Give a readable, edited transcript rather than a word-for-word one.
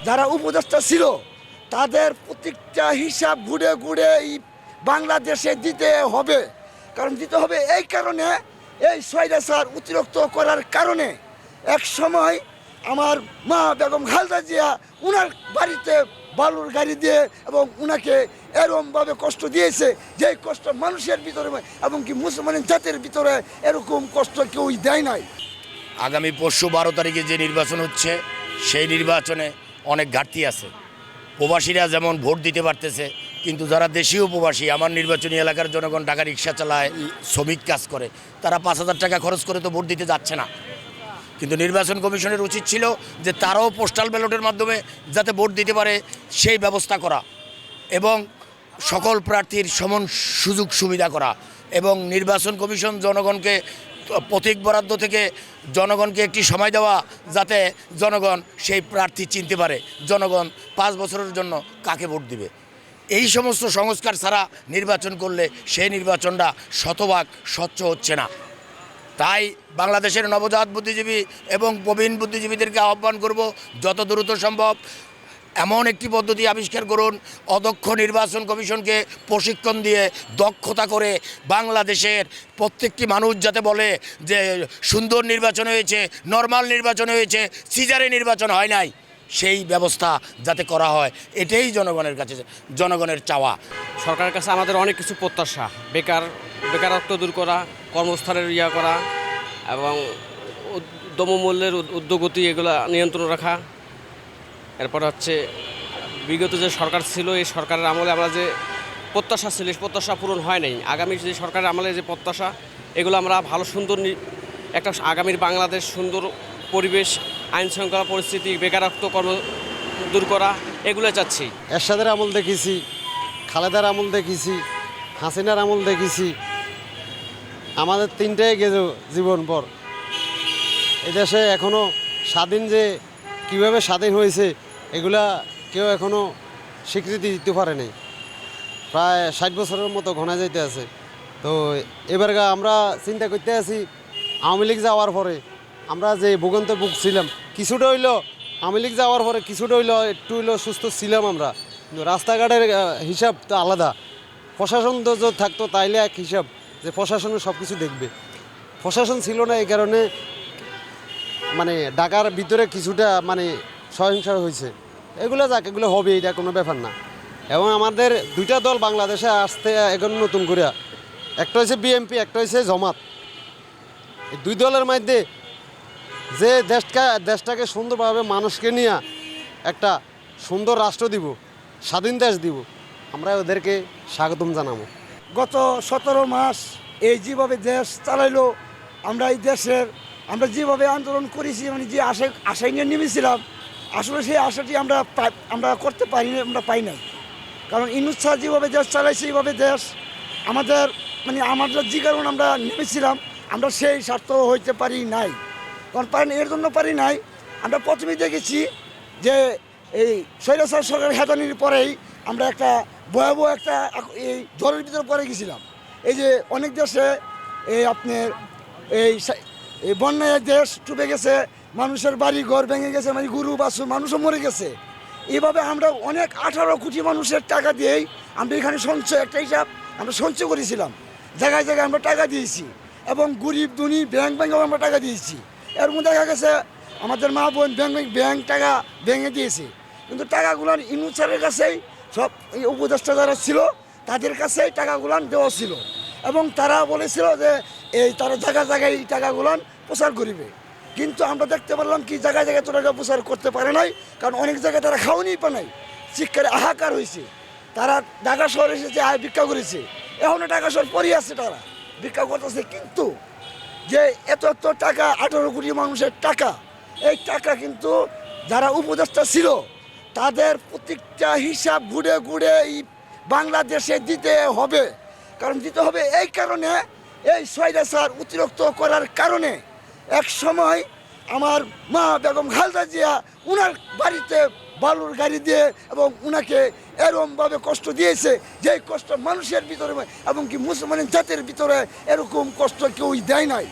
যারা উপদেষ্টা ছিল তাদের প্রত্যেকটা হিসাব ঘুরে ঘুরে এই বাংলাদেশে দিতে হবে। কারণ দিতে হবে এই কারণে, এই স্বৈরাচার অতিরিক্ত করার কারণে এক সময় আমার মা বেগম খালেদা জিয়া উনার বাড়িতে বালুর গাড়ি দিয়ে এবং উনাকে এরকমভাবে কষ্ট দিয়েছে যেই কষ্ট মানুষের ভিতরে এবং কি মুসলমান জাতির ভিতরে এরকম কষ্ট কেউই দেয় নাই। আগামী পরশু 12 তারিখে যে নির্বাচন হচ্ছে সেই নির্বাচনে অনেক ঘাটতি আছে। প্রবাসীরা যেমন ভোট দিতে পারতেছে, কিন্তু যারা দেশীয় প্রবাসী, আমার নির্বাচনী এলাকার জনগণ টাকা রিক্সা চালায়, শ্রমিক কাজ করে, তারা 5,000 টাকা খরচ করে তো ভোট দিতে যাচ্ছে না। কিন্তু নির্বাচন কমিশনের উচিত ছিল যে তারাও পোস্টাল ব্যালটের মাধ্যমে যাতে ভোট দিতে পারে সেই ব্যবস্থা করা এবং সকল প্রার্থীর সমান সুযোগ সুবিধা করা, এবং নির্বাচন কমিশন জনগণকে প্রতীক বরাদ্দ থেকে জনগণকে একটি সময় দেওয়া যাতে জনগণ সেই প্রার্থী চিনতে পারে, জনগণ 5 বছরের জন্য কাকে ভোট দিবে। এই সমস্ত সংস্কার ছাড়া নির্বাচন করলে সেই নির্বাচনটা শতভাগ স্বচ্ছ হচ্ছে না। তাই বাংলাদেশের নবজাত বুদ্ধিজীবী এবং প্রবীণ বুদ্ধিজীবীদেরকে আহ্বান করব, যত দ্রুত সম্ভব এমন একটি পদ্ধতি আবিষ্কার করুন, অদক্ষ নির্বাচন কমিশনকে প্রশিক্ষণ দিয়ে দক্ষতা করে বাংলাদেশের প্রত্যেকটি মানুষ যাতে বলে যে সুন্দর নির্বাচন হয়েছে, নর্মাল নির্বাচন হয়েছে, সিজারে নির্বাচন হয় নাই, সেই ব্যবস্থা যাতে করা হয়, এটাই জনগণের কাছে জনগণের চাওয়া। সরকারের কাছে আমাদের অনেক কিছু প্রত্যাশা, বেকারত্ব দূর করা, কর্মস্থলের করা এবং দ্রব্যমূল্যের ঊর্ধ্বগতি এগুলো নিয়ন্ত্রণ রাখা। এরপর হচ্ছে বিগত যে সরকার ছিল এই সরকারের আমলে আমরা যে প্রত্যাশা ছিল সেই প্রত্যাশা পূরণ হয় নাই। আগামী যে সরকারের আমলে যে প্রত্যাশা এগুলো আমরা ভালো সুন্দর একটা আগামীর বাংলাদেশ, সুন্দর পরিবেশ, আইন শৃঙ্খলা পরিস্থিতি, বেকারত্ব কর্ম দূর করা, এগুলো চাচ্ছি। এরশাদের আমল দেখেছি, খালেদার আমল দেখেছি, হাসিনার আমল দেখেছি, আমাদের 3টাই গেছে জীবন পর। এদেশে এখনও স্বাধীন যে কীভাবে স্বাধীন হয়েছে এগুলা কেউ এখনও স্বীকৃতি দিতে পারে নাই। প্রায় 60 বছরের মতো ঘনা যাইতে আছে। তো এবার আমরা চিন্তা করতে আছি আওয়ামী লীগ যাওয়ার পরে আমরা যে ভোগান্তে ভুগছিলাম, কিছুটা হইলো আওয়ামী লীগ যাওয়ার পরে কিছুটা হইলো একটু হইলো সুস্থ ছিলাম আমরা, কিন্তু রাস্তাঘাটের হিসাব তো আলাদা। প্রশাসন তো যদি থাকতো তাইলে এক হিসাব যে প্রশাসনের সব কিছু দেখবে, প্রশাসন ছিল না, এই কারণে মানে ঢাকার ভিতরে কিছুটা মানে সহিংসা হয়েছে। এগুলো যাক, এগুলো হবে, এটা কোনো ব্যাপার না। এবং আমাদের 2টা দল বাংলাদেশে আসতে এখন নতুন করে, একটা হয়েছে বিএনপি, একটা হয়েছে জামাত। এই 2 দলের মধ্যে যে দেশটাকে সুন্দরভাবে মানুষকে নিয়ে একটা সুন্দর রাষ্ট্র দিব, স্বাধীন দেশ দিব, আমরা ওদেরকে স্বাগতম জানাবো। গত 17 মাস এই যেভাবে দেশ চালাইলো, আমরা এই দেশের আমরা যেভাবে আন্দোলন করেছি, মানে যে আশায় নিয়ে নেমেছিলাম, আসলে সেই আশাটি আমরা করতে পারি না, আমরা পাই নাই। কারণ ইউনূস স্যার যেভাবে দেশ চালাইছে এইভাবে দেশ আমাদের আমাদের যে কারণ আমরা নেমেছিলাম আমরা সেই স্বার্থ হইতে পারি নাই। কারণ এর জন্য পারি নাই, আমরা প্রথমেই দেখেছি যে এই স্বৈরাচার সরকার হেদানির পরেই আমরা একটা ভয়াবহ একটা এই ঝড়ের ভিতরে পড়ে গেছিলাম। এই যে অনেক দেশে এই আপনার এই বন্যায় দেশ ডুবে গেছে, মানুষের বাড়ি ঘর ভেঙে গেছে, মানে গরু বাছুর মানুষও মরে গেছে। এইভাবে আমরা অনেক 18 কোটি মানুষের টাকা দিয়েই আমরা এখানে সঞ্চয় একটা হিসাব আমরা সঞ্চয় করেছিলাম, জায়গায় জায়গায় আমরা টাকা দিয়েছি এবং গরিব ধনী ব্যাংকেও আমরা টাকা দিয়েছি। এর মধ্যে দেখা গেছে আমাদের মা বোন ব্যাংক টাকা ভেঙে দিয়েছে, কিন্তু টাকাগুলো ইউনূস স্যারের কাছেই সব এই উপদেষ্টা যারা ছিল তাদের কাছেই টাকাগুলো দেওয়া ছিল এবং তারা বলেছিল যে এই তারা জায়গায় জায়গায় এই টাকাগুলো প্রচার করিবে। কিন্তু আমরা দেখতে পারলাম কি জায়গায় জায়গায় তো টাকা প্রচার করতে পারে নাই, কারণ অনেক জায়গায় তারা খাওয়ানি পা নাই, শিক্ষার হাহাকার হয়েছে। তারা ঢাকা শহরে এসেছে, আয় ভিক্ষা করেছে, এখনও ঢাকা শহর পড়ে আসছে, তারা ভিক্ষা করতেছে। কিন্তু যে এত টাকা, 18 কোটি মানুষের টাকা, এই টাকা কিন্তু যারা উপদেষ্টা ছিল তাদের প্রত্যেকটা হিসাব ঘুরে ঘুরে এই বাংলাদেশে দিতে হবে। কারণ দিতে হবে এই কারণে, এই স্বৈরাচার অতিরিক্ত করার কারণে এক সময় আমার মা বেগম খালেদা জিয়া উনার বাড়িতে বালুর গাড়ি দিয়ে এবং উনাকে এরকমভাবে কষ্ট দিয়েছে যেই কষ্ট মানুষের ভিতরে এবং কি মুসলমান জাতির ভিতরে এরকম কষ্ট কেউই দেয় নাই।